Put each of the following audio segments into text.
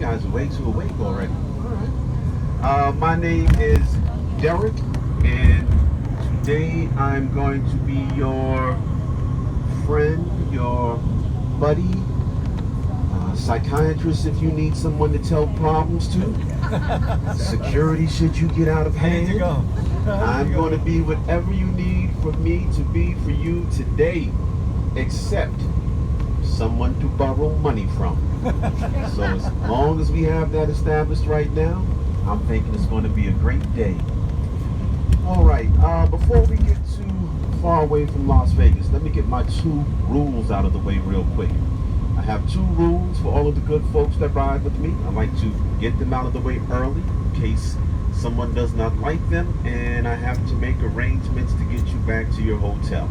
guys are way too awake already. All right. My name is Derek, and today I'm going to be your friend, your buddy, psychiatrist if you need someone to tell problems to, security should you get out of hand. I need to go. I'm going to be whatever you need for me to be for you today, except someone to borrow money from. So as long as we have that established right now, I'm thinking it's going to be a great day. All right, before we get too far away from Las Vegas, let me get my 2 rules out of the way real quick. I have 2 rules for all of the good folks that ride with me. I like to get them out of the way early in case someone does not like them and I have to make arrangements to get you back to your hotel.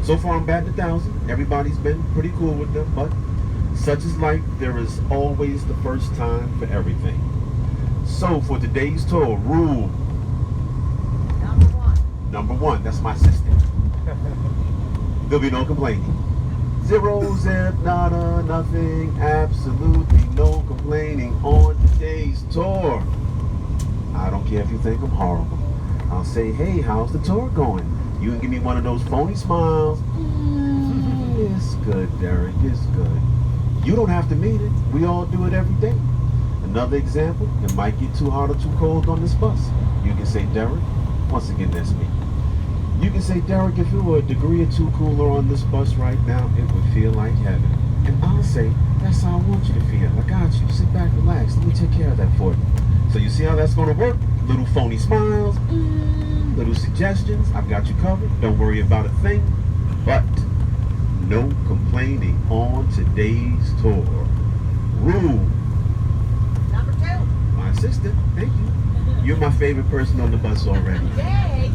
So far I'm batting 1,000. Everybody's been pretty cool with them, but such is life. There is always the first time for everything. So for today's tour, rule number one, that's my assistant. There'll be no complaining. 0, zip, nada, nothing, absolutely no complaining on today's tour. I don't care if you think I'm horrible. I'll say, hey, how's the tour going? You can give me one of those phony smiles. It's good, Derek, it's good. You don't have to mean it. We all do it every day. Another example, it might get too hot or too cold on this bus. You can say, Derek, once again, that's me. You can say, Derek, if it were a degree or 2 cooler on this bus right now, it would feel like heaven. And I'll say, that's how I want you to feel. I got you. Sit back, relax. Let me take care of that for you. So you see how that's going to work? Little phony smiles, little suggestions. I've got you covered. Don't worry about a thing. But no complaining on today's tour. Rule Number 2. my assistant. Thank you. You're my favorite person on the bus already. Yay!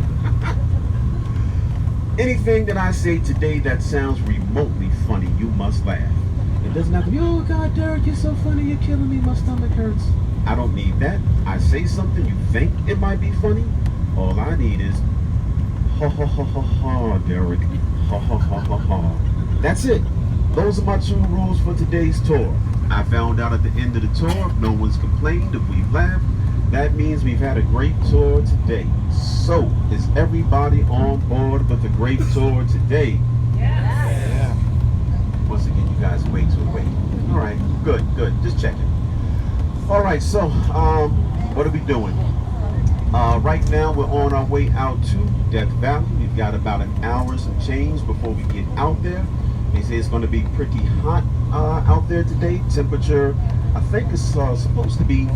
Anything that I say today that sounds remotely funny, you must laugh. It doesn't have to be, oh God, Derek, you're so funny, you're killing me, my stomach hurts. I don't need that. I say something, you think it might be funny. All I need is, ha ha ha ha ha, Derek, ha ha ha ha ha. That's it. Those are my 2 rules for today's tour. I found out at the end of the tour, if no one's complained, if we've laughed, that means we've had a great tour today. So, is everybody on board with a great tour today? Yes. Once again, you guys way too awake. All right, good, just checking. All right, so what are we doing? Right now, we're on our way out to Death Valley. We've got about an hour some change before we get out there. They say it's going to be pretty hot out there today. Temperature, I think it's supposed to be.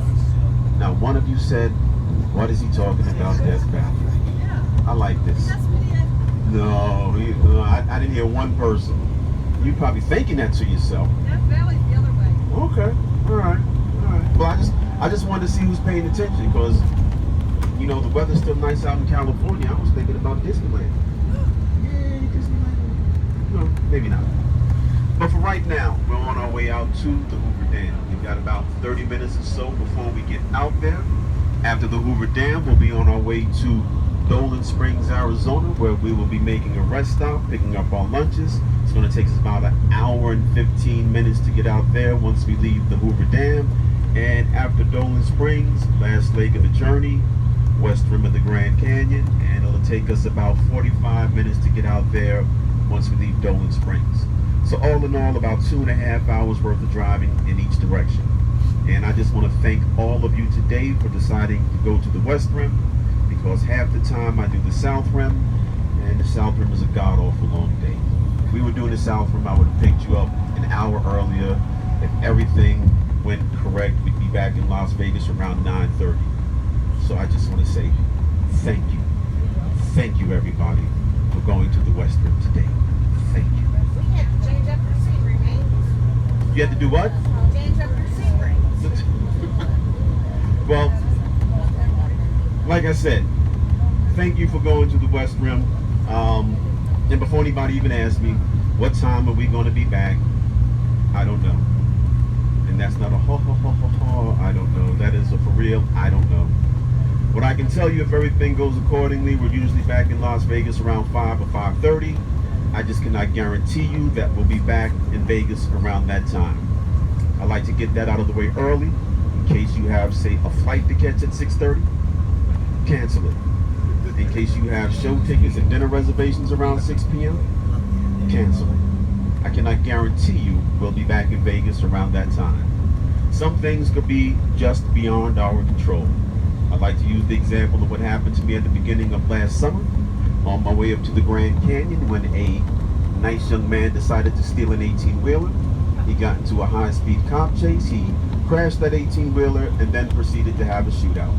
Now, one of you said, what is he talking about, Death Valley? I like this. No, I didn't hear one person. You're probably thinking that to yourself. Death Valley's the other way. Okay, all right. Well, I just wanted to see who's paying attention because, you know, the weather's still nice out in California. I was thinking about Disneyland. Yay, Disneyland. No, maybe not. But for right now, we're on our way out to the Hoover Dam. We've got about 30 minutes or so before we get out there. After the Hoover Dam, we'll be on our way to Dolan Springs, Arizona, where we will be making a rest stop, picking up our lunches. It's going to take us about an hour and 15 minutes to get out there once we leave the Hoover Dam. And after Dolan Springs, last leg of the journey, west rim of the Grand Canyon, and it'll take us about 45 minutes to get out there once we leave Dolan Springs. So all in all, about 2.5 hours worth of driving in each direction. And I just want to thank all of you today for deciding to go to the West Rim, because half the time I do the South Rim, and the South Rim is a god-awful long day. If we were doing the South Rim, I would have picked you up an hour earlier. If everything went correct, we'd be back in Las Vegas around 9:30. So I just want to say thank you. Thank you, everybody, for going to the West Rim today. Thank you. We had to change up your scenery, man. You had to do what? Change up your scenery. Well, like I said, thank you for going to the West Rim. And before anybody even asks me, what time are we going to be back? I don't know. And that's not a ha ha ha ha ha, I don't know. That is a for real, I don't know. What I can tell you, if everything goes accordingly, we're usually back in Las Vegas around 5 or 5:30. I just cannot guarantee you that we'll be back in Vegas around that time. I like to get that out of the way early case you have, say, a flight to catch at 6:30, cancel it. In case you have show tickets and dinner reservations around 6 p.m., cancel it. I cannot guarantee you we'll be back in Vegas around that time. Some things could be just beyond our control. I'd like to use the example of what happened to me at the beginning of last summer on my way up to the Grand Canyon when a nice young man decided to steal an 18-wheeler. He got into a high-speed cop chase. He crashed that 18-wheeler and then proceeded to have a shootout.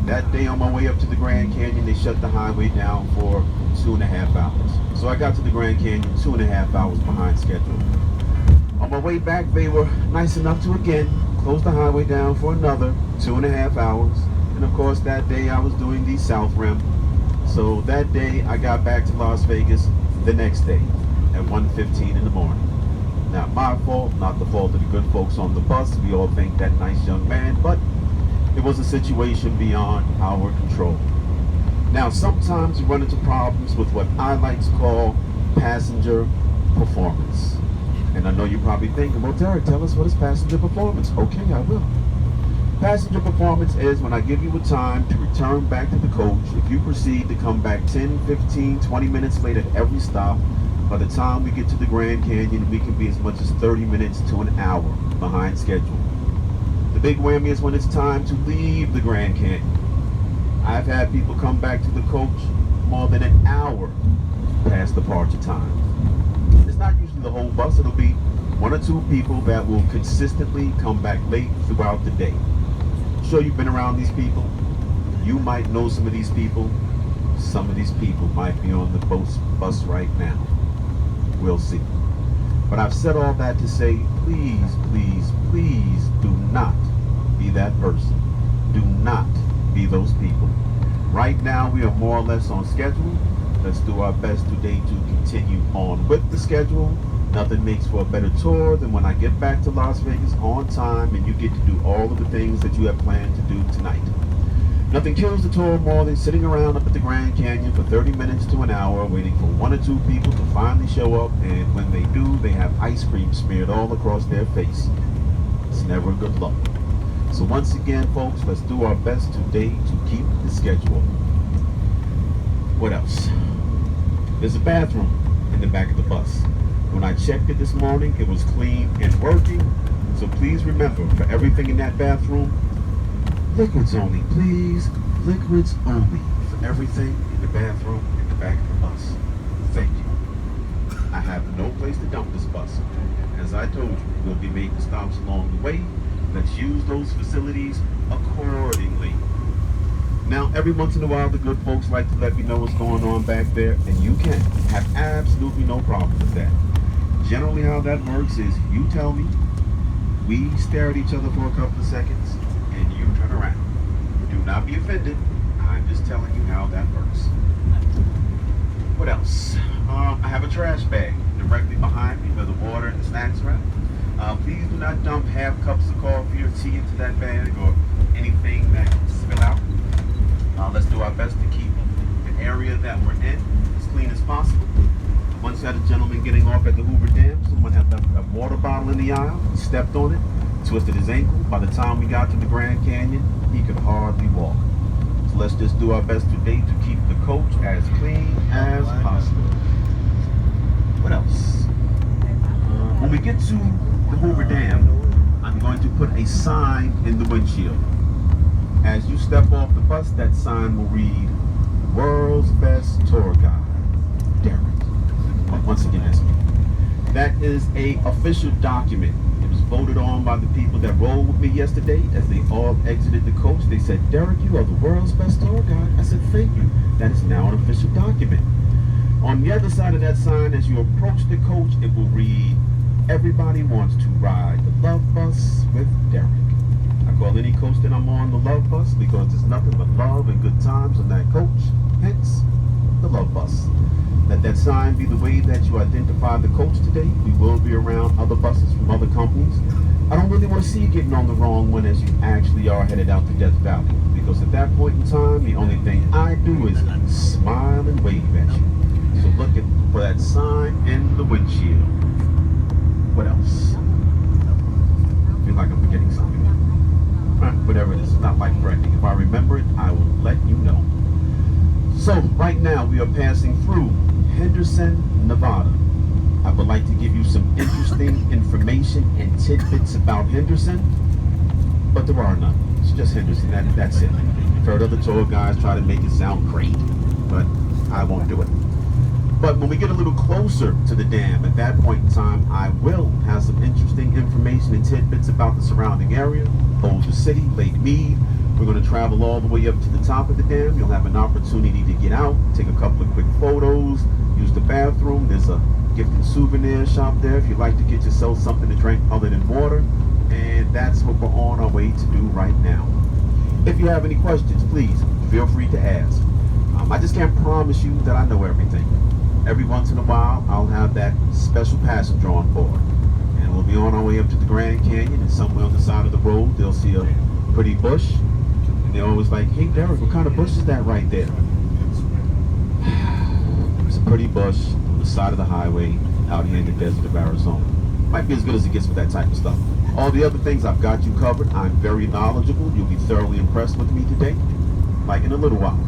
That day on my way up to the Grand Canyon, they shut the highway down for 2.5 hours. So I got to the Grand Canyon 2.5 hours behind schedule. On my way back, they were nice enough to again close the highway down for another 2.5 hours. And of course, that day I was doing the South Rim. So that day I got back to Las Vegas the next day at 1:15 in the morning. Not my fault, not the fault of the good folks on the bus. We all thank that nice young man, but it was a situation beyond our control. Now, sometimes we run into problems with what I like to call passenger performance. And I know you're probably thinking, well, Derek, tell us what is passenger performance. Okay, I will. Passenger performance is when I give you a time to return back to the coach. If you proceed to come back 10, 15, 20 minutes late at every stop, by the time we get to the Grand Canyon, we can be as much as 30 minutes to an hour behind schedule. The big whammy is when it's time to leave the Grand Canyon. I've had people come back to the coach more than an hour past departure time. It's not usually the whole bus. It'll be one or two people that will consistently come back late throughout the day. I'm sure you've been around these people. You might know some of these people. Some of these people might be on the bus right now. We'll see. But I've said all that to say, please, please, please do not be that person. Do not be those people. Right now, we are more or less on schedule. Let's do our best today to continue on with the schedule. Nothing makes for a better tour than when I get back to Las Vegas on time and you get to do all of the things that you have planned to do tonight. Nothing kills the tour more than sitting around up at the Grand Canyon for 30 minutes to an hour waiting for one or two people to finally show up, and when they do, they have ice cream smeared all across their face. It's never a good look. So once again, folks, let's do our best today to keep the schedule. What else? There's a bathroom in the back of the bus. When I checked it this morning, it was clean and working. So please remember, for everything in that bathroom, liquids only, please. Liquids only for everything in the bathroom in the back of the bus. Thank you. I have no place to dump this bus. As I told you, we'll be making stops along the way. Let's use those facilities accordingly. Now, every once in a while, the good folks like to let me know what's going on back there, and you can have absolutely no problem with that. Generally, how that works is you tell me, we stare at each other for a couple of seconds, and you turn around. Do not be offended. I'm just telling you how that works. What else? I have a trash bag directly behind me where the water and the snacks are at. Please do not dump half cups of coffee or tea into that bag or anything that can spill out. Let's do our best to keep the area that we're in as clean as possible. Once you had a gentleman getting off at the Hoover Dam, someone had left a water bottle in the aisle. He stepped on it, twisted his ankle. By the time we got to the Grand Canyon, he could hardly walk. So let's just do our best today to keep the coach as clean as possible. What else? When we get to the Hoover Dam, I'm going to put a sign in the windshield. As you step off the bus, that sign will read, World's Best Tour Guide, Derek. Once again, that's me. That is a official document. It was voted on by the people that rode with me yesterday as they all exited the coach. They said, Derek, you are the world's best tour guide. I said, thank you. That is now an official document. On the other side of that sign, as you approach the coach, it will read, Everybody wants to ride the Love Bus with Derek. I call any coach that I'm on the Love Bus because there's nothing but love and good times on that coach. Hence, the Love Bus. Let that sign be the way that you identify the coach today. We will be around other buses from other companies. I don't really want to see you getting on the wrong one as you actually are headed out to Death Valley. Because at that point in time, the only thing I do is smile and wave at you. So look for that sign in the windshield. What else? I feel like I'm forgetting something. All So right now we are passing through Henderson, Nevada. I would like to give you some interesting information and tidbits about Henderson, but there are none. It's just Henderson. That's it. You've heard other tour guys try to make it sound great, but I won't do it. But when we get a little closer to the dam, at that point in time, I will have some interesting information and tidbits about the surrounding area, Boulder City, Lake Mead. We're going to travel all the way up to the top of the dam. You'll have an opportunity to get out, take a couple of quick photos, use the bathroom. There's a gift and souvenir shop there if you'd like to get yourself something to drink other than water. And that's what we're on our way to do right now. If you have any questions, please feel free to ask. I just can't promise you that I know everything. Every once in a while, I'll have that special passenger on board. And we'll be on our way up to the Grand Canyon, and somewhere on the side of the road, they'll see a pretty bush. And they're always like, hey, Derek, what kind of bush is that right there? It's a pretty bush on the side of the highway out here in the desert of Arizona. Might be as good as it gets with that type of stuff. All the other things I've got you covered. I'm very knowledgeable. You'll be thoroughly impressed with me today. Like in a little while,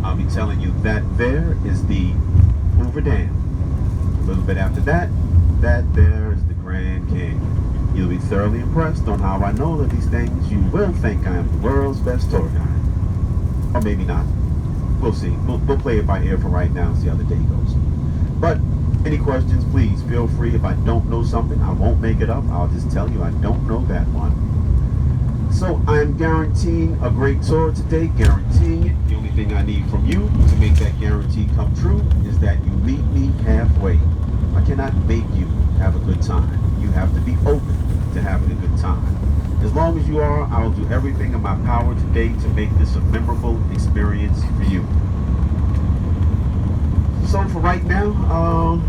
I'll be telling you that there is the Hoover Dam. A little bit after that, that there is the Grand Canyon. You'll be thoroughly impressed on how I know that these things. You will think I am the world's best tour guide. Or maybe not. We'll see. We'll play it by ear for right now and see how the day goes. But any questions, please feel free. If I don't know something, I won't make it up. I'll just tell you I don't know that one. So I'm guaranteeing a great tour today, guaranteeing it. The only thing I need from you to make that guarantee come true is that you meet me halfway. I cannot make you have a good time. You have to be open to having a good time. As long as you are, I'll do everything in my power today to make this a memorable experience for you. So for right now,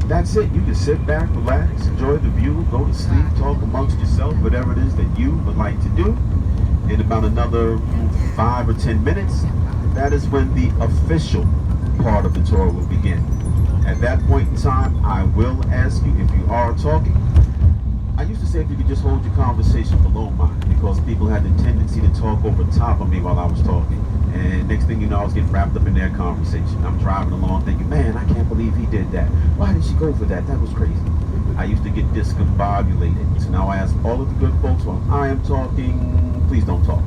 that's it. You can sit back, relax, enjoy the view, go to sleep, talk amongst yourself, whatever it is that you would like to do. In about another 5 or 10 minutes, that is when the official part of the tour will begin. At that point in time, I will ask you if you are talking. I used to say if you could just hold your conversation below mine, because people had the tendency to talk over top of me while I was talking. And next thing you know, I was getting wrapped up in their conversation. I'm driving along thinking, man, I can't believe he did that. Why did she go for that? That was crazy. I used to get discombobulated. So now I ask all of the good folks while I am talking, please don't talk.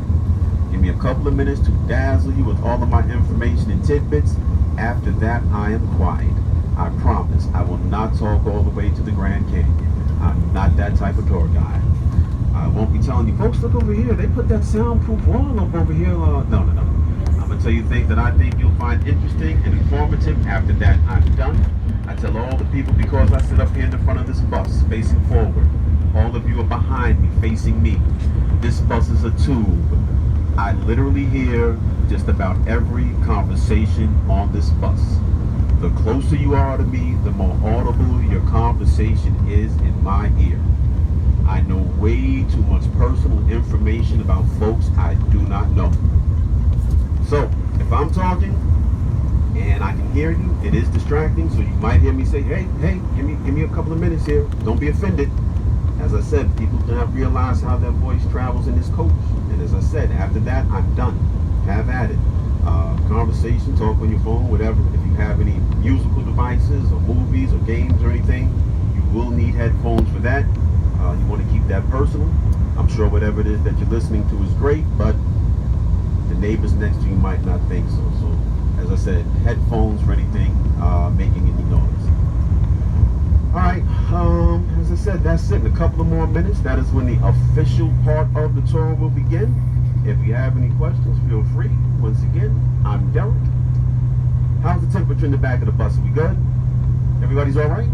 Give me a couple of minutes to dazzle you with all of my information and tidbits. After that, I am quiet. I promise I will not talk all the way to the Grand Canyon. I'm not that type of tour guide. I won't be telling you, folks, look over here. They put that soundproof wall up over here. No. I'm going to tell you things that I think you'll find interesting and informative. After that, I'm done. I tell all the people, because I sit up here in the front of this bus, facing forward. All of you are behind me, facing me. This bus is a tube. I literally hear just about every conversation on this bus. The closer you are to me, the more audible your conversation is in my ear. I know way too much personal information about folks I do not know. So, if I'm talking and I can hear you, it is distracting, so you might hear me say, hey, give me a couple of minutes here. Don't be offended. As I said, people do not realize how their voice travels in this coach. And as I said, after that, I'm done. Have at it. Conversation, talk on your phone, whatever. If you have any musical devices or movies or games or anything, you will need headphones for that. You want to keep that personal. I'm sure whatever it is that you're listening to is great, but the neighbors next to you might not think so. So, as I said, headphones for anything making any noise. Alright, as I said, that's it. In a couple of more minutes, that is when the official part of the tour will begin. If you have any questions, feel free. Once again, I'm Derek. How's the temperature in the back of the bus? Are we good? Everybody's alright?